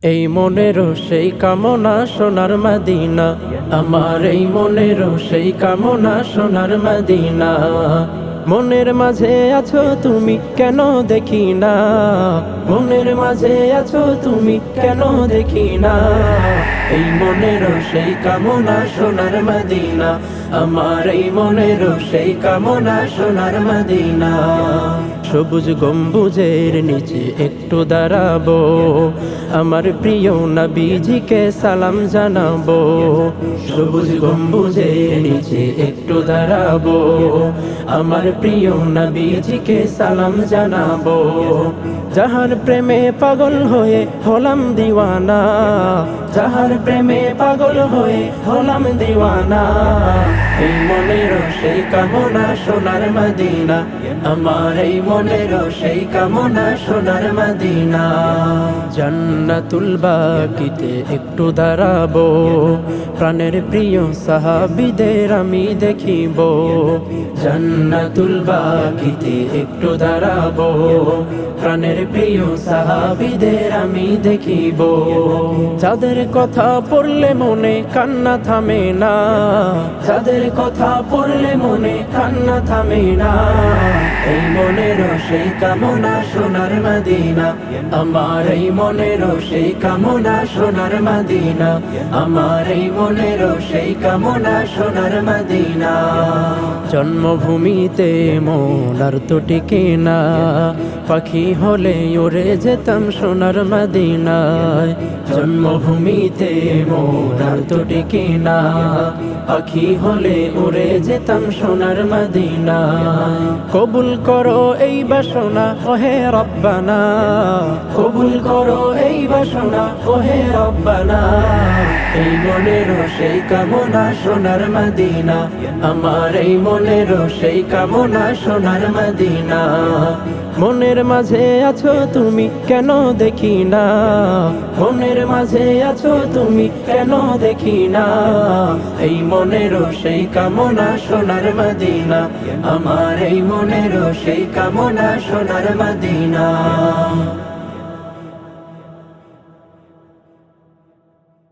এই মনেরও সেই কামনা সোনার মদিনা, আমার এই মনেরও সেই কামনা সোনার মদিনা। মনের মাঝে আছো তুমি কেন দেখি না, মনের মাঝে আছো তুমি কেন দেখি না। এই মনেরও সেই কামনা সোনার মদিনা, আমার এই মনেরও সেই কামনা সোনার মদিনা। সবুজ গম্বুজের নিচে একটু দাঁড়াবো, আমার প্রিয় নবীজিকে সালাম জানাবো। সবুজ গম্বুজের নিচে একটু দাঁড়াবো, আমার প্রিয় নবীজিকে সালাম জানাবো। যাহার প্রেমে পাগল হয়ে হলাম দিওয়ানা, যাহার প্রেমে পাগল হয়ে হলাম দিওয়ানা। এই মনেরও সেই কামনা সোনার মদিনা, আমার এই মনেরও সেই কামনা সোনার মদিনা। জান্নাতুল বাকিতে একটু দাঁড়াবো, প্রাণের প্রিয় সাহাবীদের আমি দেখিব। জান্নাতুল বাকিতে একটু দাঁড়াবো, প্রাণের প্রিয় সাহাবীদের আমি দেখিব। যাদের কথা পড়লে মনে কান্না থামে না, যাদের কথা পড়লে মনে কান্না থামে না। এই মনেরও সেই কামনা সোনার মদিনা, আমার এই মনেরও সেই কামনা সোনার মদিনা, আমার এই মনেরও সেই কামনা সোনার মদিনা। জন্মভূমিতে মন আর তো টিকে না, পাখি হলে উড়ে যেতাম সোনার মদিনায়। জন্মভূমিতে মন আর তো টিকে না, পাখি হলে উড়ে যেতাম সোনার মদিনায়। কবুল করো এই বাসনা ওহে রব্বানা, কবুল করো এই বাসনা ওহে রব্বানা। এই মনেরও সেই কামনা সোনার মদিনা, আমার এই মনেরও সেই কামনা সোনার মদিনা। মনের মাঝে আছো তুমি কেন দেখি না, মনের মাঝে আছো তুমি কেন দেখি না। এই মনেরও সেই কামনা সোনার মদিনা, আমার এই মনেরও সেই কামনা সোনার মদিনা।